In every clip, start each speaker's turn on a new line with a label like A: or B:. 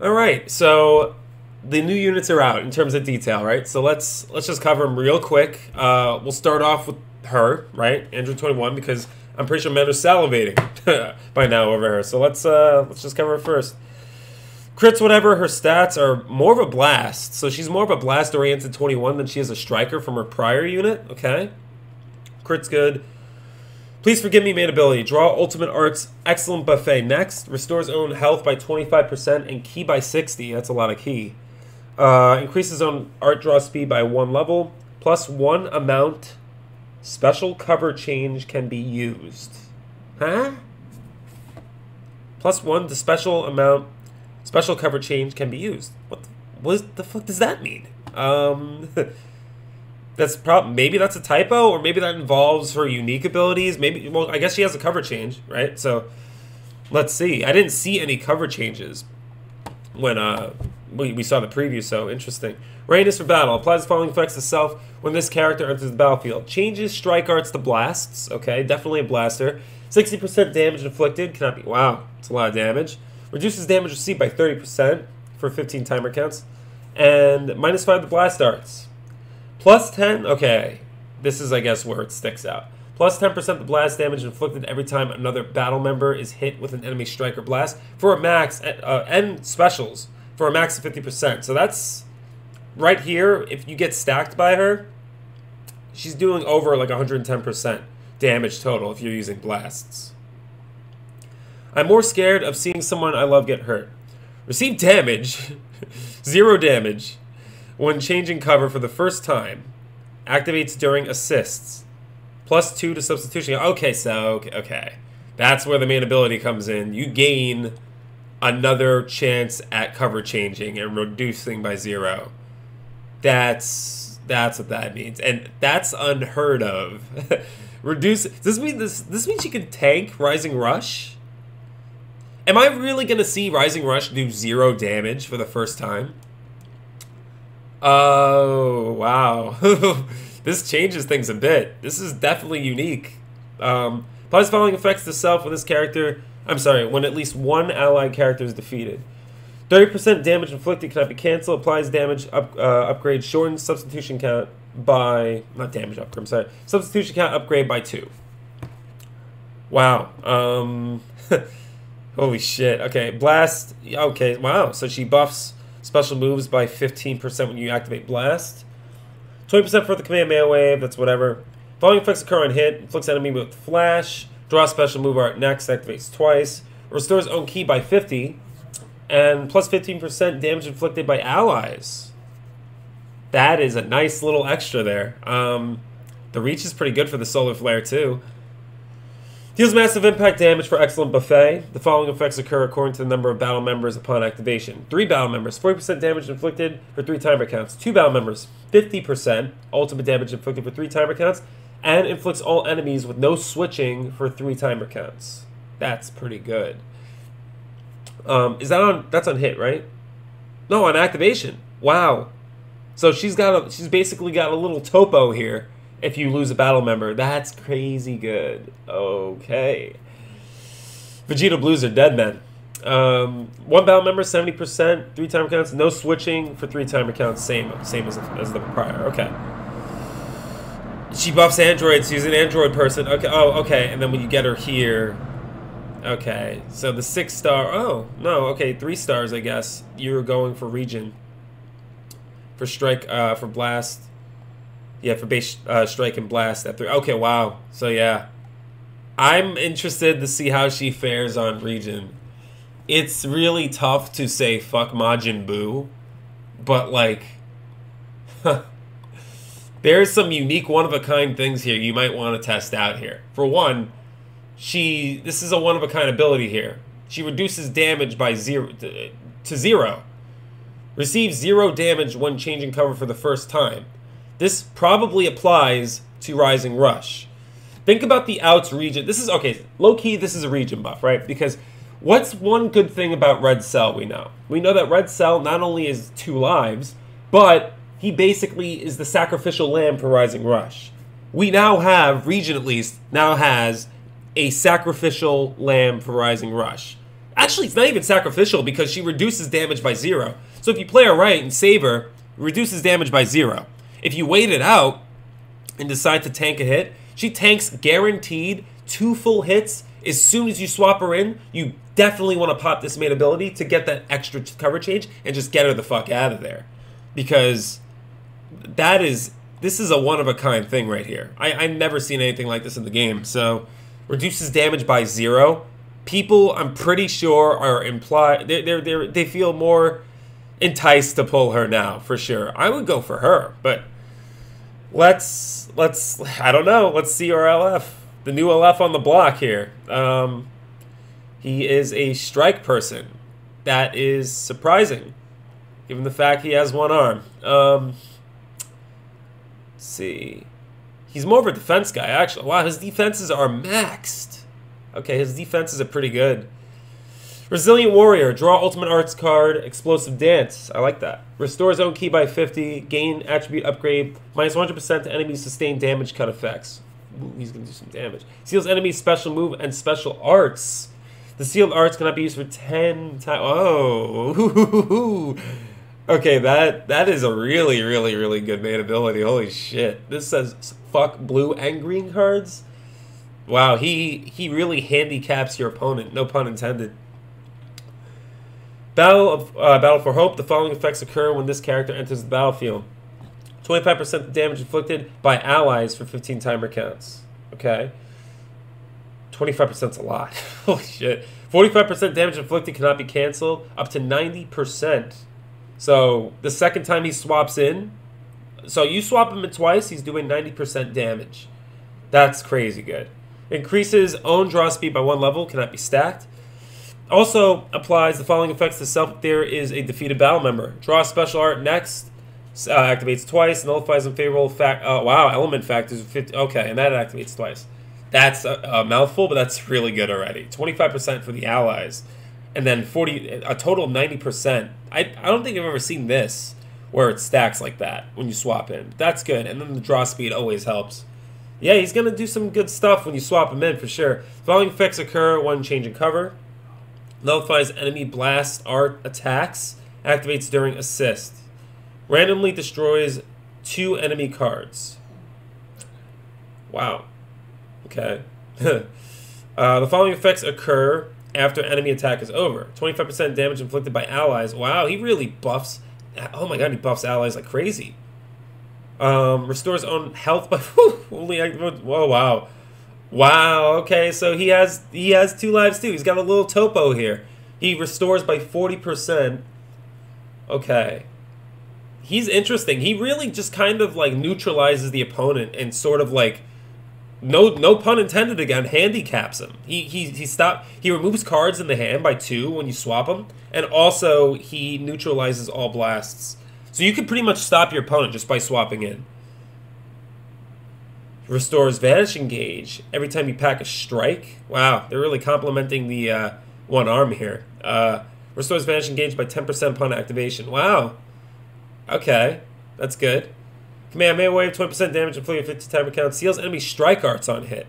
A: All right, so the new units are out in terms of detail, right? So let's just cover them real quick. We'll start off with her, right? Android 21, because I'm pretty sure men are salivating by now over her. So let's just cover her first. Crits, whatever, her stats are more of a blast. So she's more of a blast-oriented 21 than she is a striker from her prior unit, okay? Crit's good. Please forgive me, main ability. Draw Ultimate Arts Excellent Buffet. Next, restores own health by 25% and ki by 60. That's a lot of ki. Increases own art draw speed by 1 level. Plus 1 amount. Special cover change can be used. Huh? Plus 1 to special amount. Special cover change can be used. What the fuck does that mean? That's maybe that's a typo, or maybe that involves her unique abilities. Maybe, well, I guess she has a cover change, right? So let's see. I didn't see any cover changes when we saw the preview, so interesting. Readiness for battle. Applies the following effects to self when this character enters the battlefield. Changes strike arts to blasts. Okay, definitely a blaster. 60% damage inflicted. Cannot be. Wow, it's a lot of damage. Reduces damage received by 30% for 15 timer counts. And -5 to blast arts. Plus 10, okay, this is, I guess, where it sticks out. Plus 10% the blast damage inflicted every time another battle member is hit with an enemy strike or blast for a max, and specials for a max of 50%. So that's, right here, if you get stacked by her, she's doing over like 110% damage total if you're using blasts. I'm more scared of seeing someone I love get hurt. Receive damage, 0 damage. When changing cover for the first time, activates during assists. Plus 2 to substitution. Okay, so, okay. That's where the main ability comes in. You gain another chance at cover changing and reducing by 0. That's what that means. And that's unheard of. Reduce. Does this mean she can tank Rising Rush? Am I really going to see Rising Rush do 0 damage for the first time? Oh, wow. This changes things a bit. This is definitely unique. Applies following effects to self when this character... I'm sorry, when at least one allied character is defeated. 30% damage inflicted cannot be cancelled. Applies damage upgrade. Shortens substitution count by... Not damage upgrade, I'm sorry. Substitution count upgrade by 2. Wow. Holy shit. Okay, blast. Okay, wow. So she buffs... Special moves by 15% when you activate Blast. 20% for the command mail wave, that's whatever. Following effects occur on hit. Inflicts enemy with Flash. Draw special move art next, activates twice. Restores own ki by 50. And plus 15% damage inflicted by allies. That is a nice little extra there. The reach is pretty good for the Solar Flare too. Deals massive impact damage for Excellent Buffet. The following effects occur according to the number of battle members upon activation. 3 battle members, 40% damage inflicted for 3 timer counts. 2 battle members, 50% ultimate damage inflicted for 3 timer counts. And inflicts all enemies with no switching for 3 timer counts. That's pretty good. Is that on... That's on hit, right? No, on activation. Wow. So she's basically got a little topo here. If you lose a battle member, that's crazy good. Okay. Vegeta Blues are dead then. 1 battle member, 70%, 3 timer counts, no switching for 3 timer counts, same as the prior. Okay. She buffs androids, she's an android person. Okay, oh, okay, and then when you get her here, okay, so the 6-star, oh, no, okay, 3 stars, I guess. You're going for region. For strike, for blast. Yeah, for base strike and blast at 3. Okay, wow. So, yeah. I'm interested to see how she fares on region. It's really tough to say fuck Majin Buu, but, like, there's some unique one-of-a-kind things here you might want to test out here. For one, this is a one-of-a-kind ability here. She reduces damage by 0 to 0. Receives 0 damage when changing cover for the first time. This probably applies to Rising Rush. Think about the outs region. This is, okay, low-key, this is a region buff, right? Because what's one good thing about Red Cell we know? We know that Red Cell not only is 2 lives, but he basically is the sacrificial lamb for Rising Rush. We now have, region at least, now has a sacrificial lamb for Rising Rush. Actually, it's not even sacrificial because she reduces damage by 0. So if you play her right and save her, it reduces damage by 0. If you wait it out and decide to tank a hit, she tanks guaranteed 2 full hits. As soon as you swap her in, you definitely want to pop this main ability to get that extra cover change and just get her the fuck out of there. Because this is a one-of-a-kind thing right here. I've never seen anything like this in the game. So, reduces damage by 0. People, I'm pretty sure, are implied. They feel more enticed to pull her now, for sure. I would go for her, but let's I don't know. Let's see our LF, the new LF on the block here. He is a strike person. That is surprising, given the fact he has 1 arm. Let's see. He's more of a defense guy, actually. Wow, his defenses are maxed. Okay, his defenses are pretty good. Resilient Warrior. Draw Ultimate Arts card. Explosive Dance. I like that. Restores own key by 50. Gain attribute upgrade. Minus 100% to enemies sustained damage cut effects. Ooh, he's going to do some damage. Seals enemies special move and special arts. The sealed arts cannot be used for 10 times. Oh. Okay, that is a really, really, really good main ability. Holy shit. This says fuck blue and green cards. Wow, he really handicaps your opponent. No pun intended. Battle for Hope. The following effects occur when this character enters the battlefield. 25% damage inflicted by allies for 15 timer counts. Okay. 25% is a lot. Holy shit. 45% damage inflicted cannot be canceled. Up to 90%. So, the second time he swaps in, so you swap him in twice, he's doing 90% damage. That's crazy good. Increases own draw speed by 1 level, cannot be stacked. Also applies the following effects to self if there is a defeated battle member. Draw special art next, activates twice, nullifies unfavorable fact. Oh, wow, element factors 50. Okay, and that activates twice. That's a mouthful, but that's really good already. 25% for the allies. And then a total of 90%. I don't think I've ever seen this where it stacks like that when you swap in. That's good. And then the draw speed always helps. Yeah, he's going to do some good stuff when you swap him in, for sure. Following effects occur when changing cover. Nullifies enemy blast art attacks. Activates during assist. Randomly destroys 2 enemy cards. Wow. Okay. The following effects occur after enemy attack is over. 25% damage inflicted by allies. Wow, he really buffs. Oh my god, he buffs allies like crazy. Restores own health by only. Whoa, wow, wow. Okay, so he has 2 lives too. He's got a little topo here. He restores by 40%. Okay, he's interesting. He really just kind of like neutralizes the opponent and sort of like, no pun intended again, handicaps him. He removes cards in the hand by 2 when you swap them, and also he neutralizes all blasts. So you can pretty much stop your opponent just by swapping in. Restores Vanishing Gauge every time you pack a strike. Wow, they're really complimenting the 1 arm here. Restores Vanishing Gauge by 10% upon activation. Wow. Okay, that's good. Kamehameha Wave, 20% damage inflicted 50 timer count. Seals enemy strike arts on hit.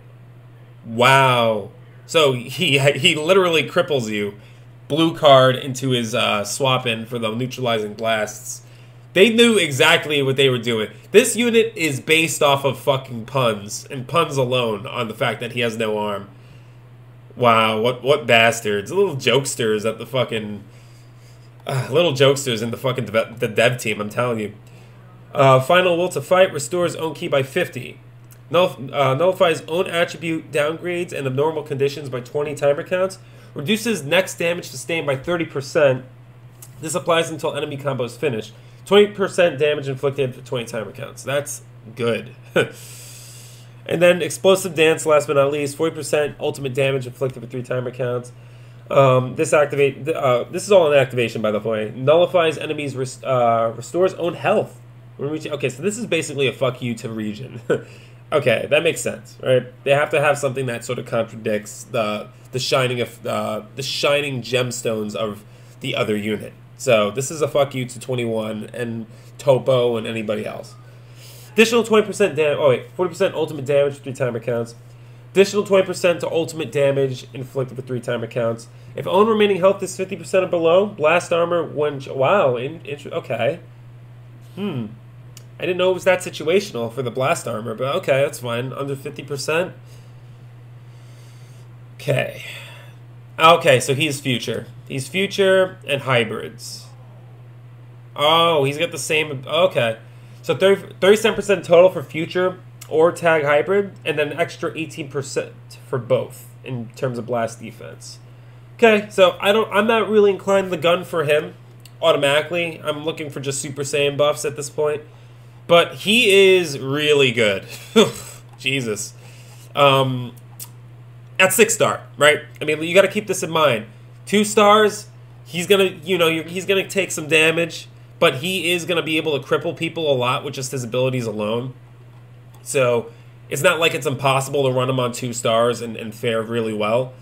A: Wow. So he literally cripples you. Blue card into his swap in for the neutralizing blasts. They knew exactly what they were doing. This unit is based off of fucking puns, and puns alone on the fact that he has no arm. Wow, what bastards. Little jokesters at the fucking... little jokesters in the fucking the dev team, I'm telling you. Final Will to Fight restores own key by 50. Nullifies own attribute downgrades and abnormal conditions by 20 timer counts. Reduces next damage sustained by 30%. This applies until enemy combo is finished. 20% damage inflicted for 20 timer counts. That's good. And then Explosive Dance, last but not least, 40% ultimate damage inflicted for 3 timer counts. This is all an activation, by the way. Nullifies enemies, restores own health. Okay, so this is basically a fuck you to region. Okay, that makes sense, right? They have to have something that sort of contradicts the shining gemstones of the other unit. So this is a fuck you to 21 and Topo and anybody else. Additional 20% damage. Oh wait, 40% ultimate damage, 3 timer counts. Additional 20% to ultimate damage inflicted with 3 timer counts. If own remaining health is 50% or below, blast armor when... Wow, okay. I didn't know it was that situational for the blast armor, but okay, that's fine. Under 50%. Okay. Okay, so he's future. He's future and hybrids. Oh, he's got the same... Okay. So 37% total for future or tag hybrid, and then an extra 18% for both in terms of blast defense. Okay, so I'm not really inclined to the gun for him automatically. I'm looking for just Super Saiyan buffs at this point. But he is really good. Jesus. At 6-star, right? I mean, you got to keep this in mind. 2 stars, he's gonna, he's gonna take some damage, but he is gonna be able to cripple people a lot with just his abilities alone. So it's not like it's impossible to run him on 2 stars and fare really well.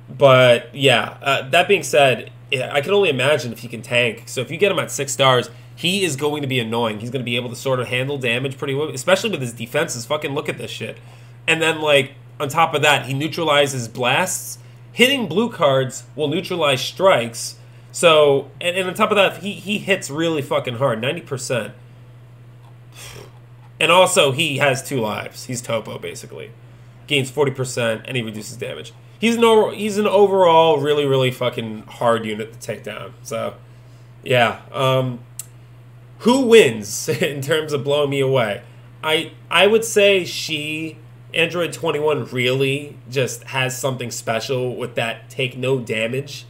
A: But yeah, that being said, I can only imagine if he can tank. So if you get him at 6 stars, he is going to be annoying. He's going to be able to sort of handle damage pretty well, especially with his defenses. Fucking look at this shit. And then, like, on top of that, he neutralizes blasts. Hitting blue cards will neutralize strikes. So, and on top of that, he hits really fucking hard, 90%. And also, he has 2 lives. He's Topo, basically. Gains 40%, and he reduces damage. He's an overall really, really fucking hard unit to take down. So, yeah. Who wins in terms of blowing me away? I would say Android 21 really just has something special with that take no damage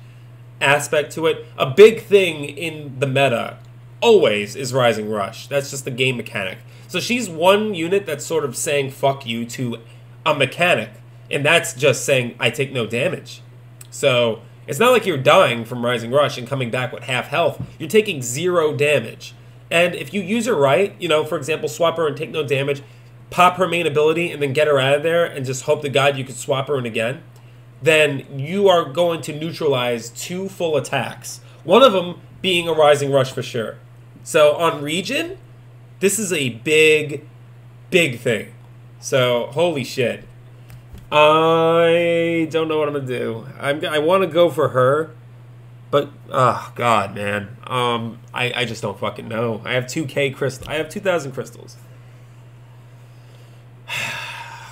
A: aspect to it. A big thing in the meta always is Rising Rush. That's just the game mechanic. So she's one unit that's sort of saying fuck you to a mechanic, and that's just saying I take no damage. So it's not like you're dying from Rising Rush and coming back with half health. You're taking 0 damage. And if you use her right, for example, swap her and take no damage, pop her main ability, and then get her out of there and just hope to God you could swap her in again, then you are going to neutralize 2 full attacks. One of them being a Rising Rush for sure. So on Region, this is a big, big thing. So, holy shit. I don't know what I'm going to do. I want to go for her, but, oh, God, man. I just don't fucking know. I have 2K crystals. I have 2,000 crystals.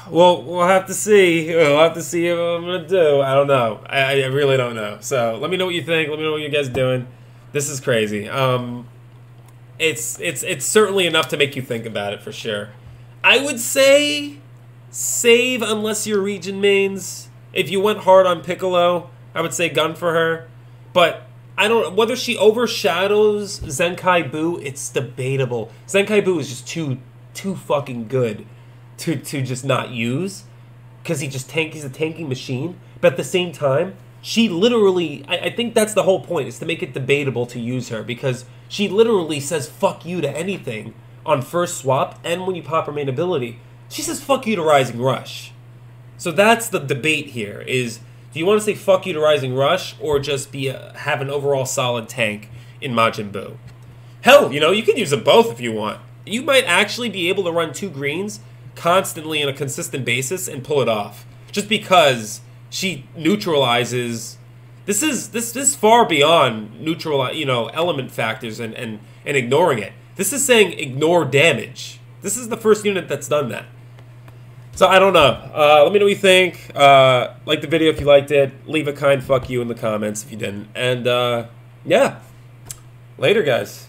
A: Well, we'll have to see. We'll have to see what I'm going to do. I don't know. I really don't know. So, let me know what you think. Let me know what you guys are doing. This is crazy. It's certainly enough to make you think about it for sure. I would say save unless you're region mains. If you went hard on Piccolo, I would say gun for her. But I don't, whether she overshadows Zenkai Buu, it's debatable. Zenkai Buu is just too fucking good to just not use, because he's a tanking machine. But at the same time, she literally, I think that's the whole point, is to make it debatable to use her, because she literally says fuck you to anything on first swap, and when you pop her main ability, she says fuck you to Rising Rush. So that's the debate here, is do you want to say fuck you to Rising Rush, or just have an overall solid tank in Majin Buu? Hell, you can use them both if you want. You might actually be able to run 2 greens constantly on a consistent basis and pull it off, just because she neutralizes. This is far beyond neutral, element factors and ignoring it. This is saying ignore damage. This is the first unit that's done that. So I don't know. Let me know what you think. Like the video if you liked it. Leave a kind fuck you in the comments if you didn't. And yeah, later guys.